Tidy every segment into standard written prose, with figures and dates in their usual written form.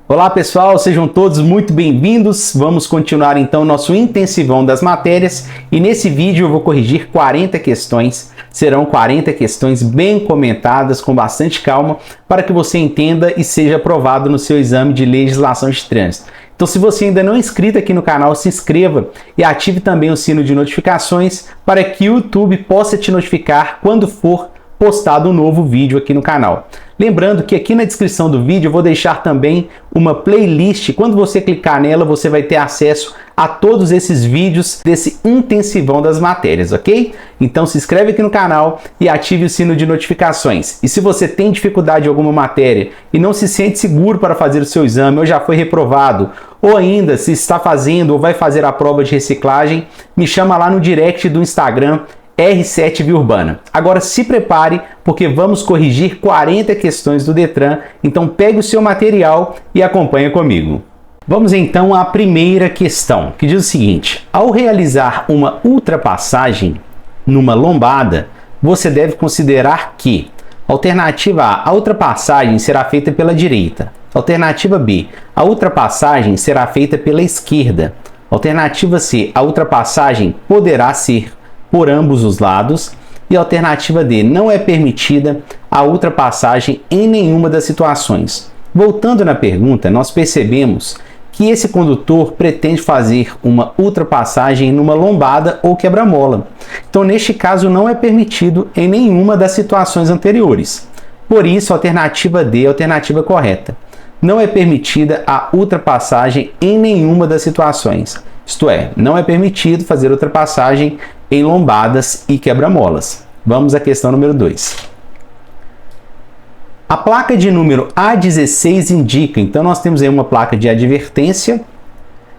Olá pessoal, sejam todos muito bem-vindos. Vamos continuar então nosso intensivão das matérias e nesse vídeo eu vou corrigir 40 questões. Serão 40 questões bem comentadas, com bastante calma, para que você entenda e seja aprovado no seu exame de legislação de trânsito. Então, se você ainda não é inscrito aqui no canal, se inscreva e ative também o sino de notificações para que o YouTube possa te notificar quando for postado um novo vídeo aqui no canal. Lembrando que aqui na descrição do vídeo eu vou deixar também uma playlist. Quando você clicar nela, você vai ter acesso a todos esses vídeos desse intensivão das matérias, ok? Então se inscreve aqui no canal e ative o sino de notificações. E se você tem dificuldade em alguma matéria e não se sente seguro para fazer o seu exame ou já foi reprovado, ou ainda se está fazendo ou vai fazer a prova de reciclagem, me chama lá no direct do Instagram, R7 Via Urbana. Agora se prepare porque vamos corrigir 40 questões do Detran, então pegue o seu material e acompanhe comigo. Vamos então à primeira questão, que diz o seguinte: ao realizar uma ultrapassagem numa lombada, você deve considerar que alternativa A, a ultrapassagem será feita pela direita. Alternativa B, a ultrapassagem será feita pela esquerda. Alternativa C, a ultrapassagem poderá ser por ambos os lados. E a alternativa D, não é permitida a ultrapassagem em nenhuma das situações. Voltando na pergunta, nós percebemos que esse condutor pretende fazer uma ultrapassagem numa lombada ou quebra-mola. Então, neste caso, não é permitido em nenhuma das situações anteriores. Por isso, a alternativa D é a alternativa correta. Não é permitida a ultrapassagem em nenhuma das situações. Isto é, não é permitido fazer ultrapassagem em lombadas e quebra-molas. Vamos à questão número 2. A placa de número A16 indica, então nós temos aí uma placa de advertência,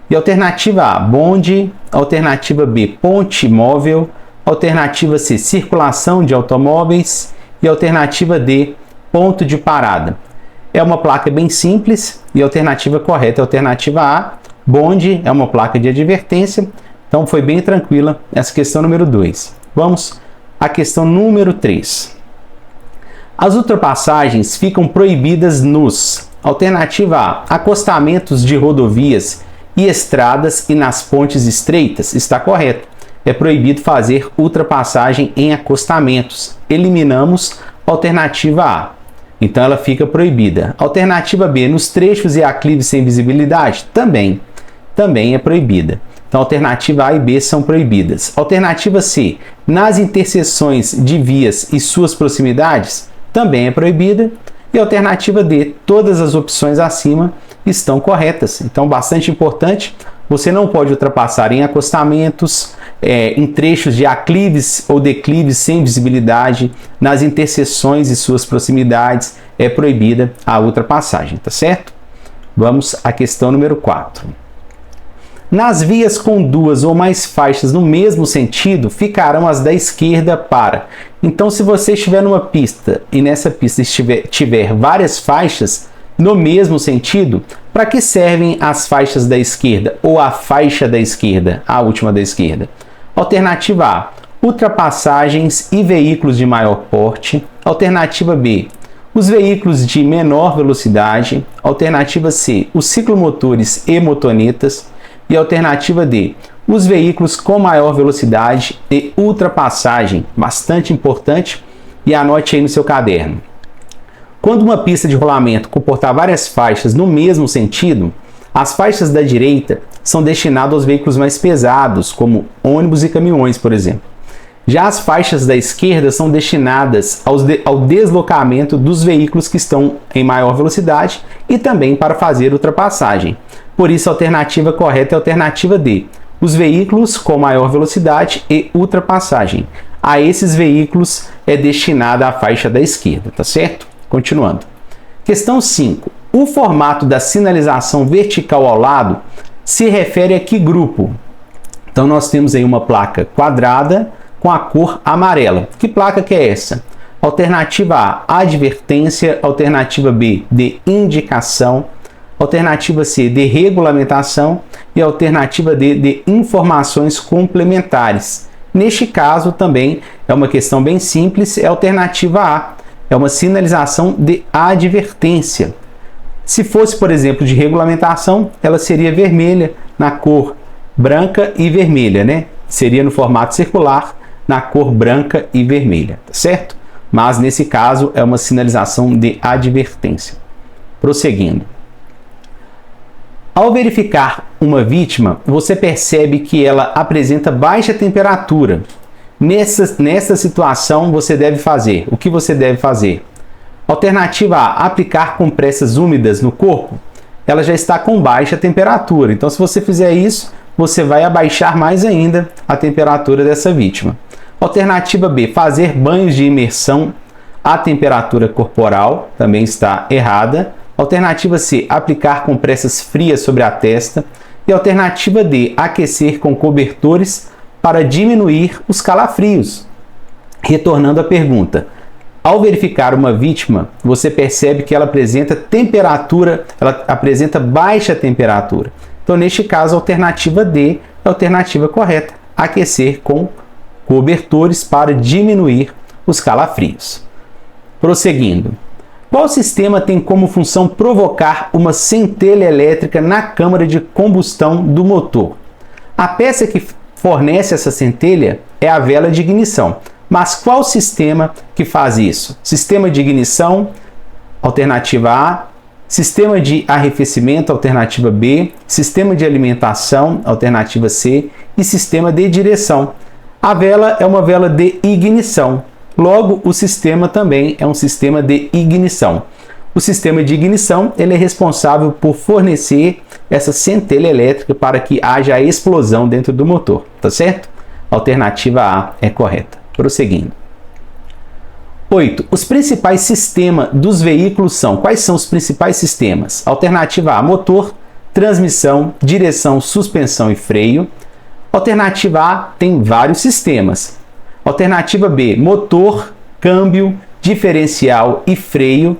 e alternativa A, bonde, alternativa B, ponte móvel, alternativa C, circulação de automóveis e alternativa D, ponto de parada. É uma placa bem simples e a alternativa correta é a alternativa A, bonde, é uma placa de advertência. Então foi bem tranquila essa questão número 2. Vamos à questão número 3. As ultrapassagens ficam proibidas nos: alternativa A, acostamentos de rodovias e estradas e nas pontes estreitas. Está correto. É proibido fazer ultrapassagem em acostamentos. Eliminamos a alternativa A. Então ela fica proibida. Alternativa B, nos trechos e aclives sem visibilidade. Também é proibida. Então, alternativa A e B são proibidas. Alternativa C, nas interseções de vias e suas proximidades, também é proibida. E alternativa D, todas as opções acima estão corretas. Então, bastante importante, você não pode ultrapassar em acostamentos, em trechos de aclives ou declives sem visibilidade, nas interseções e suas proximidades, é proibida a ultrapassagem, tá certo? Vamos à questão número 4. Nas vias com duas ou mais faixas no mesmo sentido, ficarão as da esquerda para. Então, se você estiver numa pista e nessa pista tiver várias faixas no mesmo sentido, para que servem as faixas da esquerda ou a faixa da esquerda, a última da esquerda? Alternativa A, ultrapassagens e veículos de maior porte. Alternativa B, os veículos de menor velocidade. Alternativa C, os ciclomotores e motonetas. E alternativa D, os veículos com maior velocidade e ultrapassagem. Bastante importante, e anote aí no seu caderno. Quando uma pista de rolamento comportar várias faixas no mesmo sentido, as faixas da direita são destinadas aos veículos mais pesados, como ônibus e caminhões, por exemplo. Já as faixas da esquerda são destinadas ao deslocamento dos veículos que estão em maior velocidade e também para fazer ultrapassagem. Por isso, a alternativa correta é a alternativa D, os veículos com maior velocidade e ultrapassagem. A esses veículos é destinada a faixa da esquerda, tá certo? Continuando. Questão 5. O formato da sinalização vertical ao lado se refere a que grupo? Então, nós temos aí uma placa quadrada com a cor amarela. Que placa que é essa? Alternativa A, advertência. Alternativa B, de indicação. Alternativa C, de regulamentação. E alternativa D, de informações complementares. Neste caso, também é uma questão bem simples, é a alternativa A. É uma sinalização de advertência. Se fosse, por exemplo, de regulamentação, ela seria vermelha na cor branca e vermelha, né? Seria no formato circular, na cor branca e vermelha, tá certo? Mas nesse caso é uma sinalização de advertência. Prosseguindo. Ao verificar uma vítima, você percebe que ela apresenta baixa temperatura. Nessa situação, você deve fazer. O que você deve fazer? Alternativa A, aplicar compressas úmidas no corpo. Ela já está com baixa temperatura. Então, se você fizer isso, você vai abaixar mais ainda a temperatura dessa vítima. Alternativa B, fazer banhos de imersão à temperatura corporal. Também está errada. Alternativa C, aplicar compressas frias sobre a testa. E alternativa D, aquecer com cobertores para diminuir os calafrios. Retornando à pergunta, ao verificar uma vítima, você percebe que ela apresenta temperatura, ela apresenta baixa temperatura. Então, neste caso, a alternativa D é a alternativa correta, aquecer com cobertores para diminuir os calafrios. Prosseguindo. Qual sistema tem como função provocar uma centelha elétrica na câmara de combustão do motor? A peça que fornece essa centelha é a vela de ignição. Mas qual sistema que faz isso? Sistema de ignição, alternativa A. Sistema de arrefecimento, alternativa B. Sistema de alimentação, alternativa C. E sistema de direção. A vela é uma vela de ignição. Logo, o sistema também é um sistema de ignição. O sistema de ignição ele é responsável por fornecer essa centelha elétrica para que haja a explosão dentro do motor, tá certo? Alternativa A é correta. Prosseguindo. 8. Os principais sistemas dos veículos são. Quais são os principais sistemas? Alternativa A, motor, transmissão, direção, suspensão e freio. Alternativa A tem vários sistemas. Alternativa B, motor, câmbio, diferencial e freio.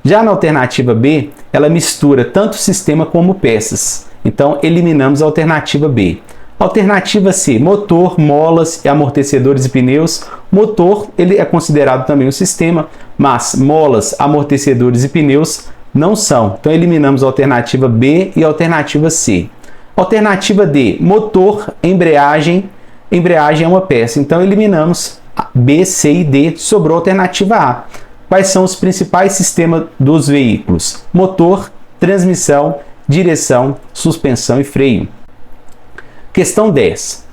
Já na alternativa B, ela mistura tanto sistema como peças. Então, eliminamos a alternativa B. Alternativa C, motor, molas, amortecedores e pneus. Motor, ele é considerado também um sistema, mas molas, amortecedores e pneus não são. Então, eliminamos a alternativa B e a alternativa C. Alternativa D, motor, embreagem. Embreagem é uma peça, então eliminamos B, C e D, sobrou a alternativa A. Quais são os principais sistemas dos veículos? Motor, transmissão, direção, suspensão e freio. Questão 10.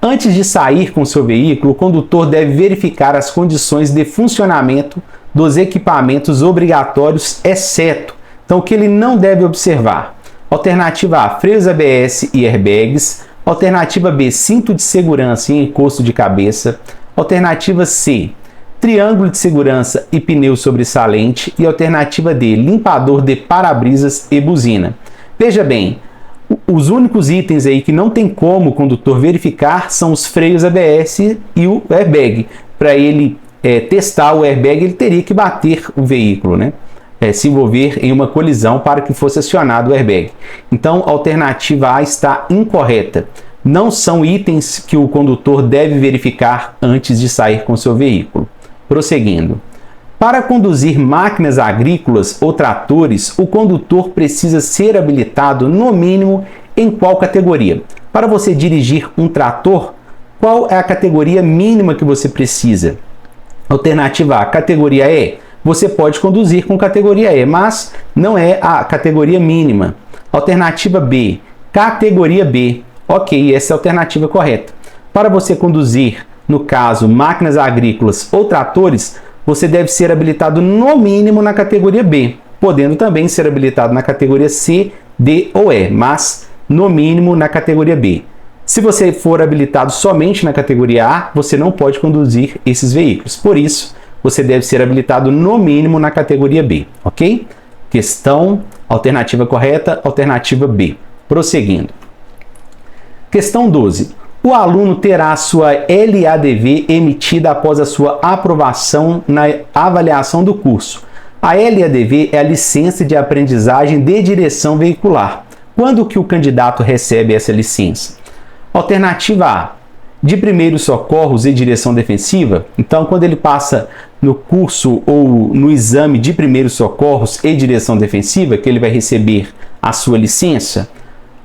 Antes de sair com seu veículo, o condutor deve verificar as condições de funcionamento dos equipamentos obrigatórios, exceto. Então, o que ele não deve observar? Alternativa A, freios ABS e airbags. Alternativa B, cinto de segurança e encosto de cabeça. Alternativa C, triângulo de segurança e pneu sobressalente. E alternativa D, limpador de para-brisas e buzina. Veja bem, os únicos itens aí que não tem como o condutor verificar são os freios ABS e o airbag. Para ele testar o airbag, ele teria que bater o veículo, né? Se envolver em uma colisão para que fosse acionado o airbag. Então, a alternativa A está incorreta. Não são itens que o condutor deve verificar antes de sair com seu veículo. Prosseguindo. Para conduzir máquinas agrícolas ou tratores, o condutor precisa ser habilitado no mínimo em qual categoria? Para você dirigir um trator, qual é a categoria mínima que você precisa? Alternativa A, categoria E. Você pode conduzir com categoria E, mas não é a categoria mínima. Alternativa B, categoria B. Ok, essa é a alternativa correta. Para você conduzir, no caso, máquinas agrícolas ou tratores, você deve ser habilitado no mínimo na categoria B, podendo também ser habilitado na categoria C, D ou E, mas no mínimo na categoria B. Se você for habilitado somente na categoria A, você não pode conduzir esses veículos. Por isso, você deve ser habilitado no mínimo na categoria B, ok? Questão, alternativa correta, alternativa B. Prosseguindo. Questão 12. O aluno terá a sua LADV emitida após a sua aprovação na avaliação do curso. A LADV é a licença de aprendizagem de direção veicular. Quando que o candidato recebe essa licença? Alternativa A, de primeiros socorros e direção defensiva. Então, quando ele passa no curso ou no exame de primeiros socorros e direção defensiva, que ele vai receber a sua licença.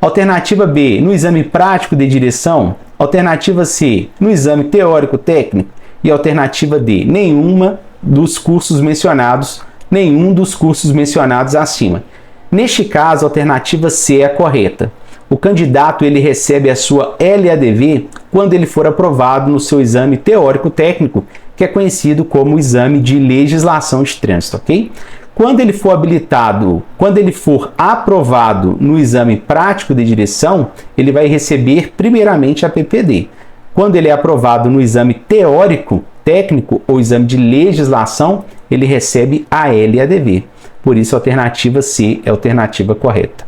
Alternativa B, no exame prático de direção. Alternativa C, no exame teórico técnico. E alternativa D, nenhum dos cursos mencionados acima. Neste caso, a alternativa C é a correta. O candidato ele recebe a sua LADV quando ele for aprovado no seu exame teórico técnico, que é conhecido como exame de legislação de trânsito, ok? Quando ele for aprovado no exame prático de direção, ele vai receber primeiramente a PPD. Quando ele é aprovado no exame teórico técnico ou exame de legislação, ele recebe a LADV. Por isso, a alternativa C é a alternativa correta.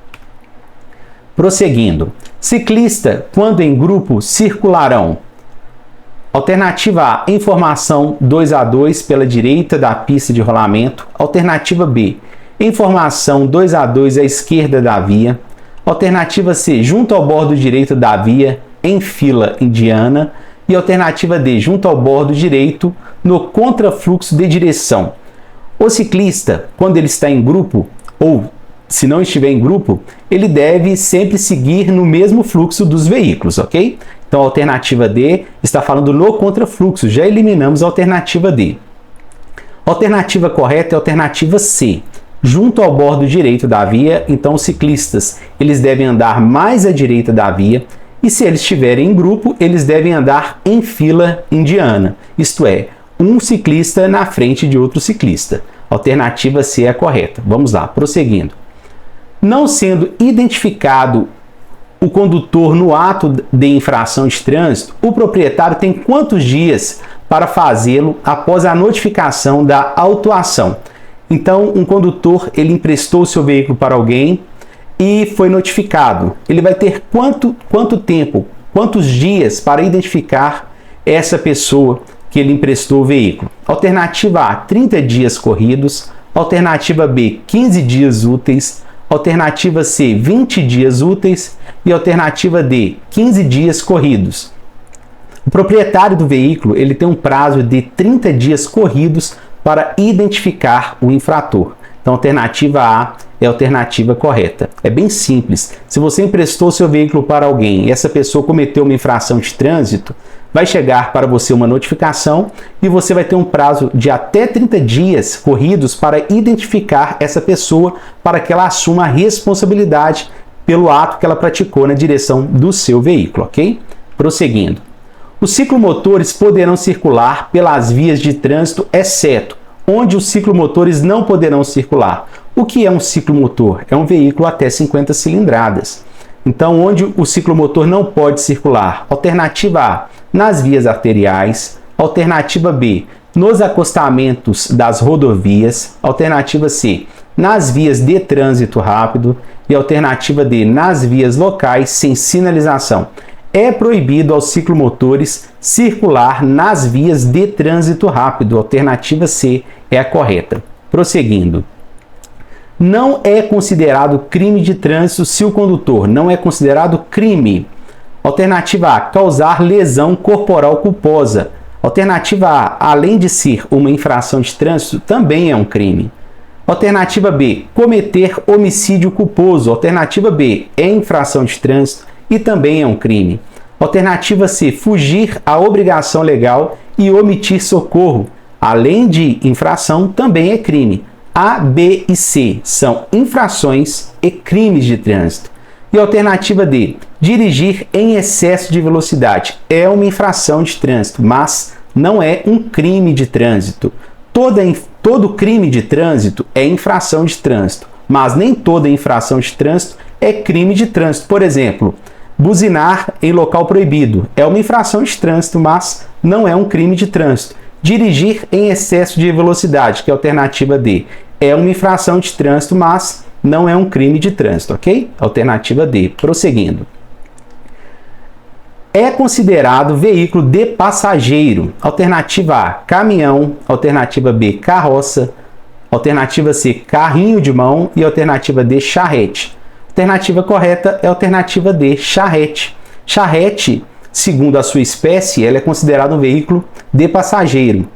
Prosseguindo. Ciclista, quando em grupo, circularão. Alternativa A, em formação 2 a 2 pela direita da pista de rolamento. Alternativa B, em formação 2 a 2 à esquerda da via. Alternativa C, junto ao bordo direito da via, em fila indiana. E alternativa D, junto ao bordo direito, no contrafluxo de direção. O ciclista, quando ele está em grupo, ou se não estiver em grupo, ele deve sempre seguir no mesmo fluxo dos veículos, ok? Então, a alternativa D está falando no contrafluxo, já eliminamos a alternativa D. A alternativa correta é a alternativa C. Junto ao bordo direito da via, então os ciclistas eles devem andar mais à direita da via, e se eles estiverem em grupo, eles devem andar em fila indiana, isto é, um ciclista na frente de outro ciclista. A alternativa C é a correta. Vamos lá, prosseguindo. Não sendo identificado o condutor no ato de infração de trânsito, o proprietário tem quantos dias para fazê-lo após a notificação da autuação? Então, um condutor ele emprestou o seu veículo para alguém e foi notificado. Ele vai ter quanto tempo, quantos dias para identificar essa pessoa que ele emprestou o veículo? Alternativa A, 30 dias corridos. Alternativa B, 15 dias úteis. Alternativa C, 20 dias úteis. E alternativa D, 15 dias corridos. O proprietário do veículo ele tem um prazo de 30 dias corridos para identificar o infrator. Então, a alternativa A é a alternativa correta. É bem simples. Se você emprestou seu veículo para alguém e essa pessoa cometeu uma infração de trânsito, vai chegar para você uma notificação e você vai ter um prazo de até 30 dias corridos para identificar essa pessoa para que ela assuma a responsabilidade pelo ato que ela praticou na direção do seu veículo, ok? Prosseguindo. Os ciclomotores poderão circular pelas vias de trânsito, exceto onde os ciclomotores não poderão circular. O que é um ciclomotor? É um veículo até 50 cilindradas. Então, onde o ciclomotor não pode circular? Alternativa A, nas vias arteriais. Alternativa B, nos acostamentos das rodovias. Alternativa C, nas vias de trânsito rápido. E alternativa D, nas vias locais sem sinalização. É proibido aos ciclomotores circular nas vias de trânsito rápido. Alternativa C é a correta. Prosseguindo. Não é considerado crime de trânsito se o condutor não é considerado crime. Alternativa A, causar lesão corporal culposa. Alternativa A, além de ser uma infração de trânsito, também é um crime. Alternativa B, cometer homicídio culposo. Alternativa B, é infração de trânsito e também é um crime. Alternativa C, fugir à obrigação legal e omitir socorro. Além de infração, também é crime. A, B e C são infrações e crimes de trânsito. E alternativa D, dirigir em excesso de velocidade. É uma infração de trânsito, mas não é um crime de trânsito. Todo crime de trânsito é infração de trânsito, mas nem toda infração de trânsito é crime de trânsito. Por exemplo, buzinar em local proibido é uma infração de trânsito, mas não é um crime de trânsito. Dirigir em excesso de velocidade, que é a alternativa D, é uma infração de trânsito, mas não é um crime de trânsito, ok? Alternativa D. Prosseguindo. É considerado veículo de passageiro. Alternativa A, caminhão. Alternativa B, carroça. Alternativa C, carrinho de mão. E alternativa D, charrete. Alternativa correta é a alternativa D, charrete. Charrete, segundo a sua espécie, ela é considerada um veículo de passageiro.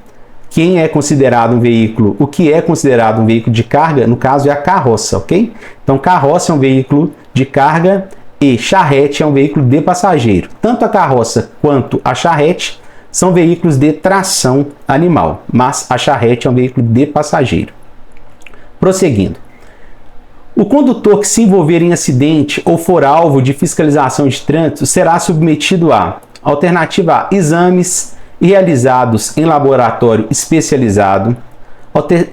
quem é considerado um veículo, o que é considerado um veículo de carga, no caso é a carroça, ok? Então, carroça é um veículo de carga e charrete é um veículo de passageiro. Tanto a carroça quanto a charrete são veículos de tração animal, mas a charrete é um veículo de passageiro. Prosseguindo. O condutor que se envolver em acidente ou for alvo de fiscalização de trânsito será submetido a alternativa A, exames realizados em laboratório especializado,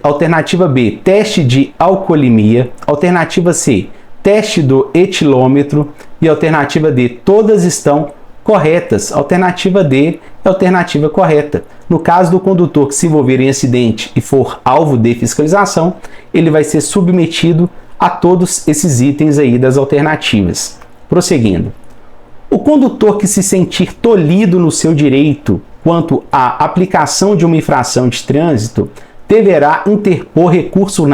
alternativa B, teste de alcoolemia, alternativa C, teste do etilômetro e alternativa D, todas estão corretas. Alternativa D é a alternativa correta. No caso do condutor que se envolver em acidente e for alvo de fiscalização, ele vai ser submetido a todos esses itens aí das alternativas. Prosseguindo. O condutor que se sentir tolhido no seu direito quanto à aplicação de uma infração de trânsito deverá interpor recurso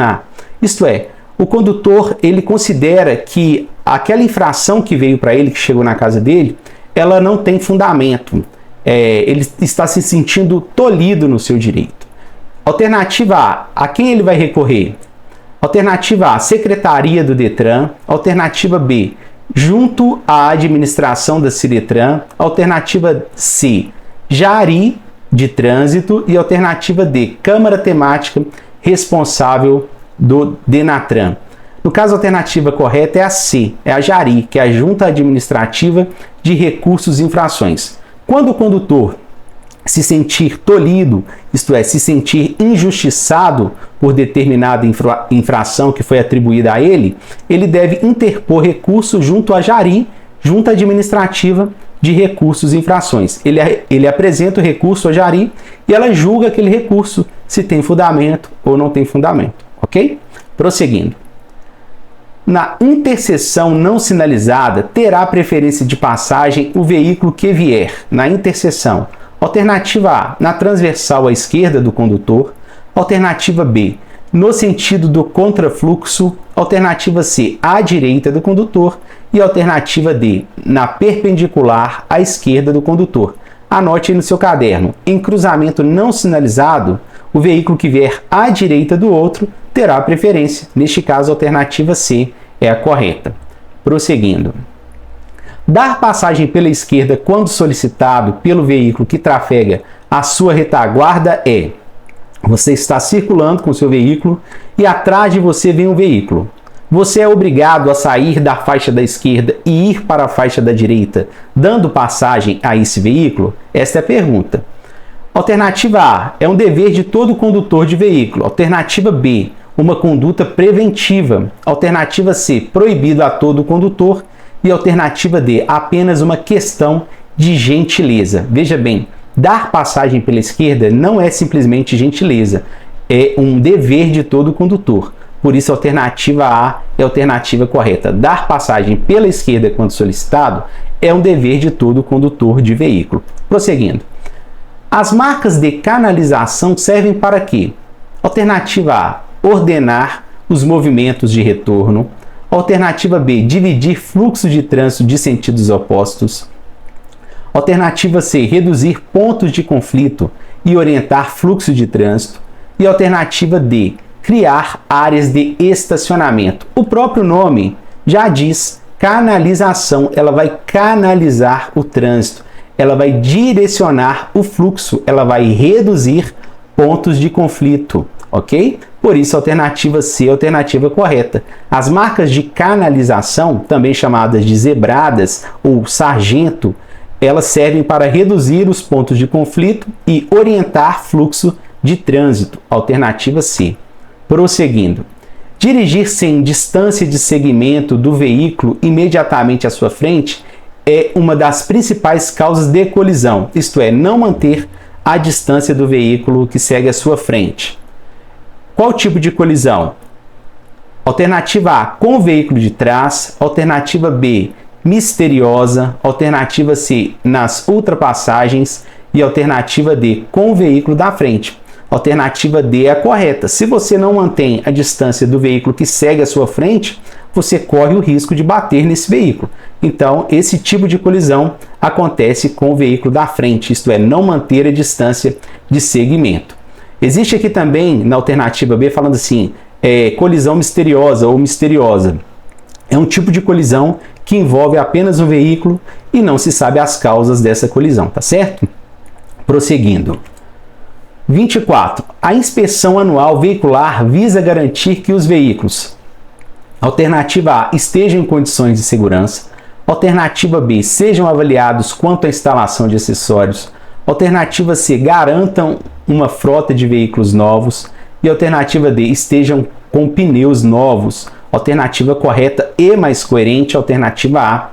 isto é, o condutor ele considera que aquela infração que veio para ele, que chegou na casa dele, ela não tem fundamento. Ele está se sentindo tolhido no seu direito. Alternativa A quem ele vai recorrer? Alternativa A, Secretaria do Detran. Alternativa B, junto à administração da Ciretran. Alternativa C, Jari de Trânsito. E alternativa D, Câmara Temática responsável do Denatran. No caso, a alternativa correta é a C, é a Jari, que é a Junta Administrativa de Recursos e Infrações. Quando o condutor se sentir tolhido, isto é, se sentir injustiçado por determinada infração que foi atribuída a ele, ele deve interpor recurso junto à Jari, Junta Administrativa de Recursos e Infrações. Ele apresenta o recurso à Jari e ela julga aquele recurso se tem fundamento ou não tem fundamento, ok? Prosseguindo. Na interseção não sinalizada, terá preferência de passagem o veículo que vier na interseção. Alternativa A, na transversal à esquerda do condutor. Alternativa B, no sentido do contrafluxo. Alternativa C, à direita do condutor. E alternativa D, na perpendicular à esquerda do condutor. Anote aí no seu caderno. Em cruzamento não sinalizado, o veículo que vier à direita do outro terá preferência. Neste caso, a alternativa C é a correta. Prosseguindo. Dar passagem pela esquerda quando solicitado pelo veículo que trafega a sua retaguarda é: você está circulando com seu veículo e atrás de você vem um veículo. Você é obrigado a sair da faixa da esquerda e ir para a faixa da direita, dando passagem a esse veículo? Esta é a pergunta. Alternativa A, é um dever de todo condutor de veículo. Alternativa B, uma conduta preventiva. Alternativa C, proibido a todo condutor. E alternativa D, apenas uma questão de gentileza. Veja bem, dar passagem pela esquerda não é simplesmente gentileza, é um dever de todo condutor. Por isso, a alternativa A é a alternativa correta. Dar passagem pela esquerda quando solicitado é um dever de todo condutor de veículo. Prosseguindo. As marcas de canalização servem para quê? Alternativa A, ordenar os movimentos de retorno. Alternativa B, dividir fluxo de trânsito de sentidos opostos. Alternativa C, reduzir pontos de conflito e orientar fluxo de trânsito. E alternativa D, criar áreas de estacionamento. O próprio nome já diz canalização, ela vai canalizar o trânsito, ela vai direcionar o fluxo, ela vai reduzir pontos de conflito, ok? Por isso, a alternativa C é a alternativa correta. As marcas de canalização, também chamadas de zebradas ou sargento, elas servem para reduzir os pontos de conflito e orientar fluxo de trânsito. Alternativa C. Prosseguindo. Dirigir sem distância de segmento do veículo imediatamente à sua frente é uma das principais causas de colisão, isto é, não manter a distância do veículo que segue à sua frente. Qual tipo de colisão? Alternativa A, com o veículo de trás. Alternativa B, misteriosa. Alternativa C, nas ultrapassagens. E alternativa D, com o veículo da frente. Alternativa D é a correta. Se você não mantém a distância do veículo que segue à sua frente, você corre o risco de bater nesse veículo. Então, esse tipo de colisão acontece com o veículo da frente, isto é, não manter a distância de segmento. Existe aqui também, na alternativa B, falando assim, colisão misteriosa ou misteriosa. É um tipo de colisão que envolve apenas um veículo e não se sabe as causas dessa colisão, tá certo? Prosseguindo. 24. A inspeção anual veicular visa garantir que os veículos, alternativa A, estejam em condições de segurança, alternativa B, sejam avaliados quanto à instalação de acessórios, alternativa C, garantam uma frota de veículos novos e alternativa D, estejam com pneus novos. Alternativa correta e mais coerente, alternativa A.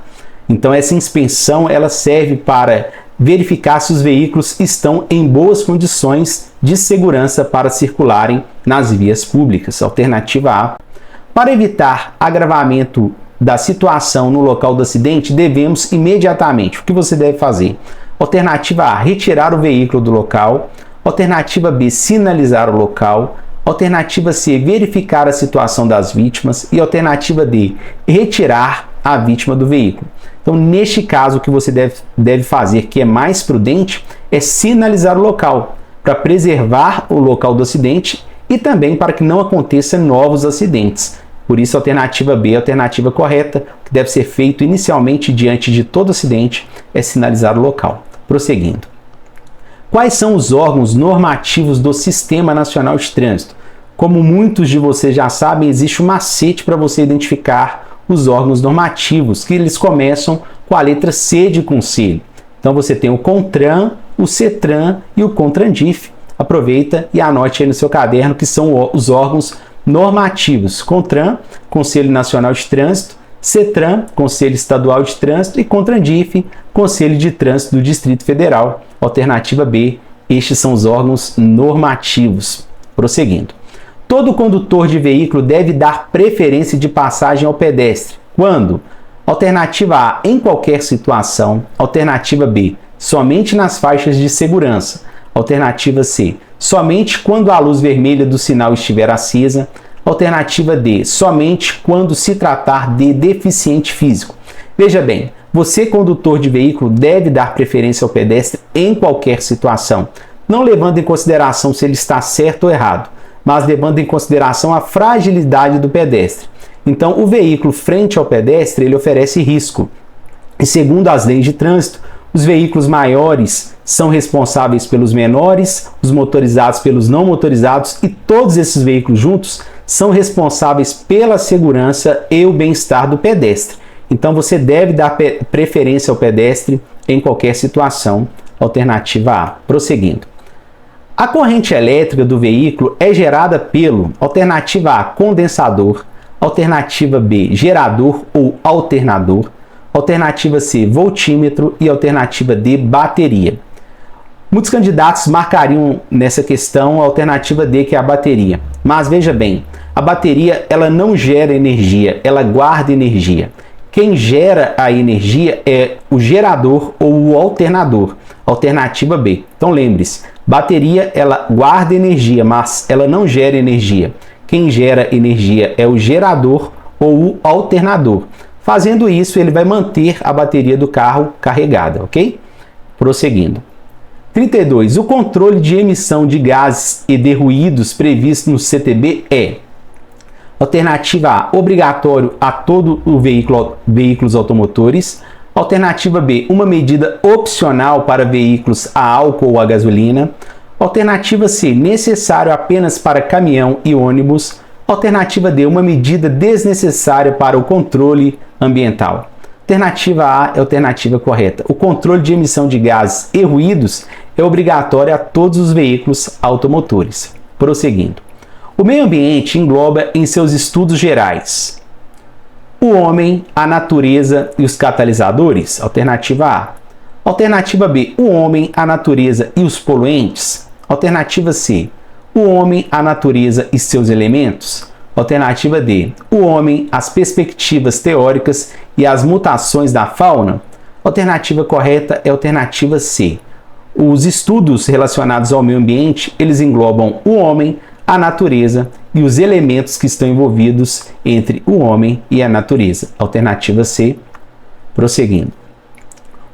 Então essa inspeção ela serve para verificar se os veículos estão em boas condições de segurança para circularem nas vias públicas. Alternativa A. Para evitar agravamento da situação no local do acidente, devemos imediatamente, o que você deve fazer? Alternativa A, retirar o veículo do local. Alternativa B, sinalizar o local. Alternativa C, verificar a situação das vítimas. E alternativa D, retirar a vítima do veículo. Então, neste caso, o que você deve fazer, que é mais prudente, é sinalizar o local, para preservar o local do acidente e também para que não aconteçam novos acidentes. Por isso, a alternativa B é a alternativa correta. O que deve ser feito inicialmente diante de todo acidente é sinalizar o local. Prosseguindo. Quais são os órgãos normativos do Sistema Nacional de Trânsito? Como muitos de vocês já sabem, existe um macete para você identificar os órgãos normativos, que eles começam com a letra C de conselho. Então você tem o CONTRAN, o CETRAN e o CONTRANDIF. Aproveita e anote aí no seu caderno que são os órgãos normativos. CONTRAN, Conselho Nacional de Trânsito, CETRAN, Conselho Estadual de Trânsito e CONTRANDIF, Conselho de Trânsito do Distrito Federal. Alternativa B, estes são os órgãos normativos. Prosseguindo. Todo condutor de veículo deve dar preferência de passagem ao pedestre. Quando? Alternativa A, em qualquer situação. Alternativa B, somente nas faixas de segurança. Alternativa C, somente quando a luz vermelha do sinal estiver acesa. Alternativa D, somente quando se tratar de deficiente físico. Veja bem, você, condutor de veículo, deve dar preferência ao pedestre em qualquer situação, não levando em consideração se ele está certo ou errado, mas levando em consideração a fragilidade do pedestre. Então, o veículo frente ao pedestre, ele oferece risco. E segundo as leis de trânsito, os veículos maiores são responsáveis pelos menores, os motorizados pelos não motorizados e todos esses veículos juntos são responsáveis pela segurança e o bem-estar do pedestre. Então, você deve dar preferência ao pedestre em qualquer situação. Alternativa A. Prosseguindo. A corrente elétrica do veículo é gerada pelo, alternativa A, condensador, alternativa B, gerador ou alternador, alternativa C, voltímetro e alternativa D, bateria. Muitos candidatos marcariam nessa questão a alternativa D, que é a bateria. Mas veja bem, a bateria ela não gera energia, ela guarda energia. Quem gera a energia é o gerador ou o alternador, alternativa B. Então lembre-se, bateria ela guarda energia, mas ela não gera energia. Quem gera energia é o gerador ou o alternador. Fazendo isso, ele vai manter a bateria do carro carregada, ok? Prosseguindo. 32. O controle de emissão de gases e de ruídos previsto no CTB é: alternativa A, obrigatório a todo o veículos automotores. Alternativa B, uma medida opcional para veículos a álcool ou a gasolina. Alternativa C, necessário apenas para caminhão e ônibus. Alternativa D, uma medida desnecessária para o controle ambiental. Alternativa A é a alternativa correta. O controle de emissão de gases e ruídos é obrigatório a todos os veículos automotores. Prosseguindo. O meio ambiente engloba em seus estudos gerais o homem, a natureza e os catalisadores. Alternativa A. Alternativa B, o homem, a natureza e os poluentes. Alternativa C, o homem, a natureza e seus elementos. Alternativa D, o homem, as perspectivas teóricas e as mutações da fauna. Alternativa correta é a alternativa C. Os estudos relacionados ao meio ambiente, eles englobam o homem, a natureza e os elementos que estão envolvidos entre o homem e a natureza. Alternativa C. Prosseguindo.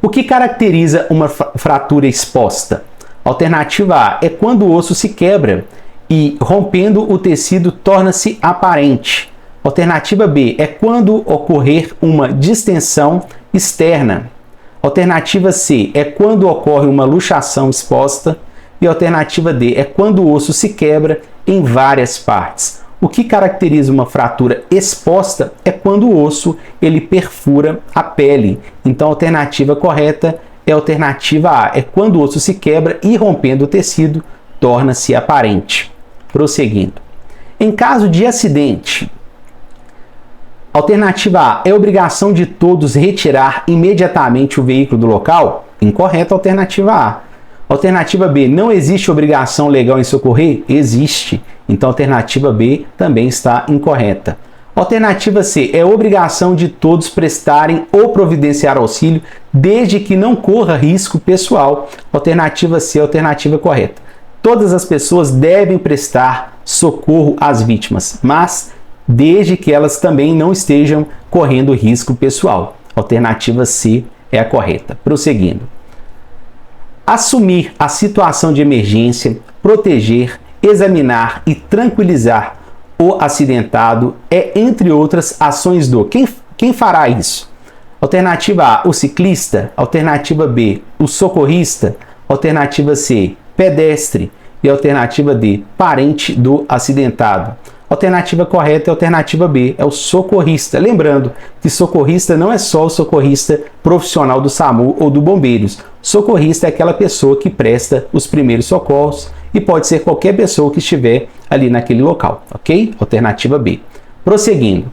O que caracteriza uma fratura exposta? Alternativa A é quando o osso se quebra e, rompendo o tecido, torna-se aparente. Alternativa B é quando ocorrer uma distensão externa. Alternativa C é quando ocorre uma luxação exposta. E alternativa D é quando o osso se quebra em várias partes. O que caracteriza uma fratura exposta é quando o osso ele perfura a pele. Então a alternativa correta é a alternativa A, é quando o osso se quebra e, rompendo o tecido, torna-se aparente. Prosseguindo. Em caso de acidente, alternativa A é obrigação de todos retirar imediatamente o veículo do local? Incorreta, alternativa A. Alternativa B, não existe obrigação legal em socorrer? Existe. Então, a alternativa B também está incorreta. Alternativa C, é obrigação de todos prestarem ou providenciar auxílio, desde que não corra risco pessoal. Alternativa C, alternativa correta. Todas as pessoas devem prestar socorro às vítimas, mas desde que elas também não estejam correndo risco pessoal. Alternativa C é a correta. Prosseguindo. Assumir a situação de emergência, proteger, examinar e tranquilizar o acidentado é, entre outras ações do... Quem fará isso? Alternativa A, o ciclista. Alternativa B, o socorrista. Alternativa C, pedestre. E alternativa D, parente do acidentado. Alternativa correta é a alternativa B, é o socorrista. Lembrando que socorrista não é só o socorrista profissional do SAMU ou do Bombeiros. Socorrista é aquela pessoa que presta os primeiros socorros e pode ser qualquer pessoa que estiver ali naquele local, ok? Alternativa B. Prosseguindo.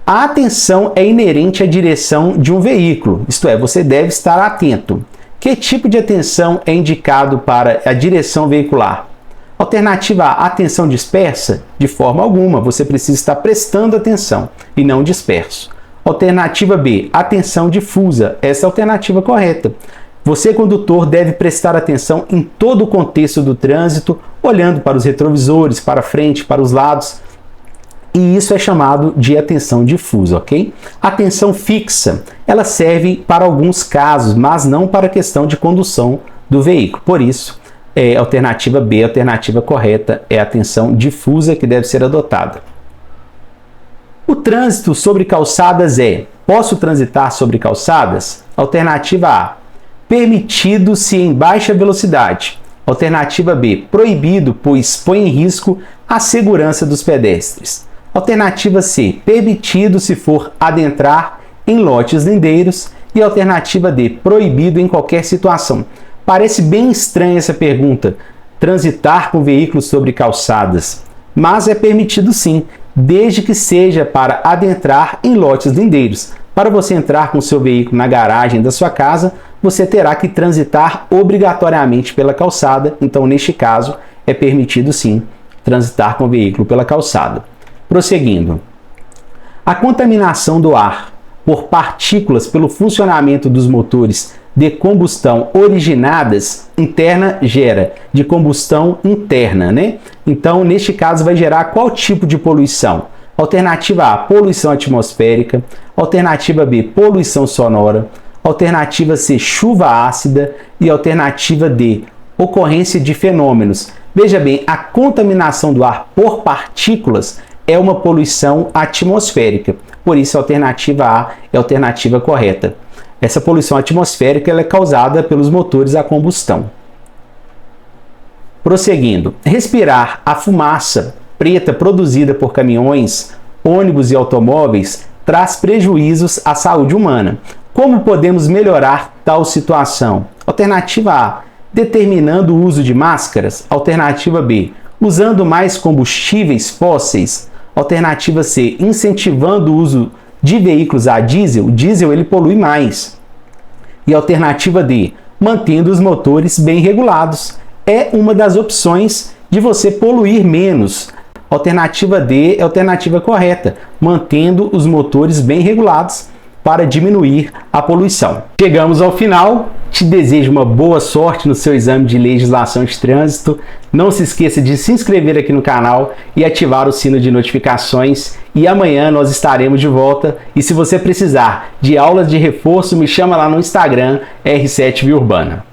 A atenção é inerente à direção de um veículo, isto é, você deve estar atento. Que tipo de atenção é indicado para a direção veicular? Alternativa A, atenção dispersa? De forma alguma, você precisa estar prestando atenção e não disperso. Alternativa B, atenção difusa. Essa é a alternativa correta. Você, condutor, deve prestar atenção em todo o contexto do trânsito, olhando para os retrovisores, para frente, para os lados. E isso é chamado de atenção difusa, ok? Atenção fixa, ela serve para alguns casos, mas não para a questão de condução do veículo. Por isso, alternativa B, a alternativa correta é a atenção difusa que deve ser adotada. O trânsito sobre calçadas é: posso transitar sobre calçadas? Alternativa A, permitido se em baixa velocidade. Alternativa B, proibido, pois põe em risco a segurança dos pedestres. Alternativa C, permitido se for adentrar em lotes lindeiros. E alternativa D, proibido em qualquer situação. Parece bem estranha essa pergunta, transitar com veículos sobre calçadas, mas é permitido sim, desde que seja para adentrar em lotes lindeiros. Para você entrar com seu veículo na garagem da sua casa, você terá que transitar obrigatoriamente pela calçada, então neste caso é permitido sim transitar com o veículo pela calçada. Prosseguindo. A contaminação do ar por partículas pelo funcionamento dos motores de combustão originadas interna gera de combustão interna, né? Então, neste caso, vai gerar qual tipo de poluição? Alternativa A, poluição atmosférica. Alternativa B, poluição sonora. Alternativa C, chuva ácida. E alternativa D, ocorrência de fenômenos. Veja bem, a contaminação do ar por partículas é uma poluição atmosférica. Por isso, a alternativa A é a alternativa correta. Essa poluição atmosférica ela é causada pelos motores a combustão. Prosseguindo. Respirar a fumaça preta produzida por caminhões, ônibus e automóveis traz prejuízos à saúde humana. Como podemos melhorar tal situação? Alternativa A, determinando o uso de máscaras. Alternativa B, usando mais combustíveis fósseis. Alternativa C, incentivando o uso de veículos a diesel. O diesel ele polui mais. E alternativa D, mantendo os motores bem regulados. É uma das opções de você poluir menos. Alternativa D é a alternativa correta, mantendo os motores bem regulados para diminuir a poluição. Chegamos ao final. Te desejo uma boa sorte no seu exame de legislação de trânsito. Não se esqueça de se inscrever aqui no canal e ativar o sino de notificações. E amanhã nós estaremos de volta. E se você precisar de aulas de reforço, me chama lá no Instagram, R7 Via Urbana.